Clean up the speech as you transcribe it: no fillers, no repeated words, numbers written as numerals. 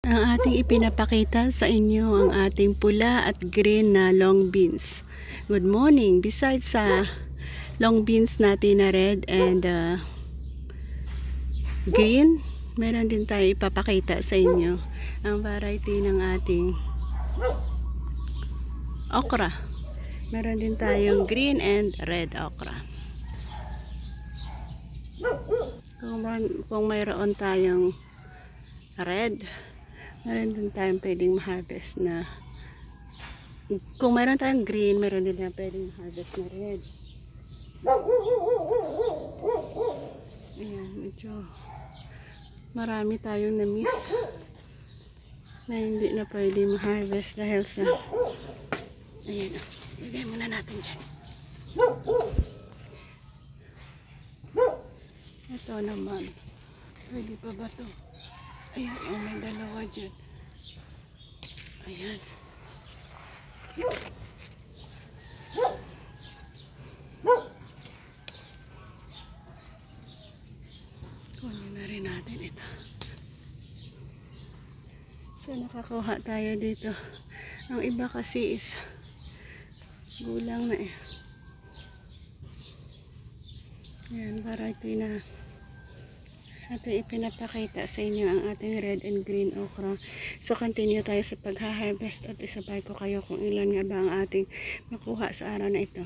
Ang ating ipinapakita sa inyo ang ating pula at green na long beans. Good morning! Besides sa long beans natin na red and green, meron din tayo ipapakita sa inyo ang variety ng ating okra. Meron din tayong green and red okra. Kung mayroon tayong red, meron din tayong pwedeng ma-harvest na. Kung mayroon tayong green, meron din tayong pwedeng ma-harvest na red. Ayan, medyo marami tayong na-miss na hindi na pwede ma-harvest dahil sa ayan, ilagay muna natin dyan. Ito naman, pwede pa ba ito? Ayan, oh, may dalawa dyan. Ayan. Kunin na rin natin ito. So, nakakuha tayo dito. Ang iba kasi is gulang na eh. Ayan, variety na ating ipinapakita sa inyo ang ating red and green okra. So, continue tayo sa pagha-harvest at isabay ko kayo kung ilan nga ba ang ating makuha sa araw na ito.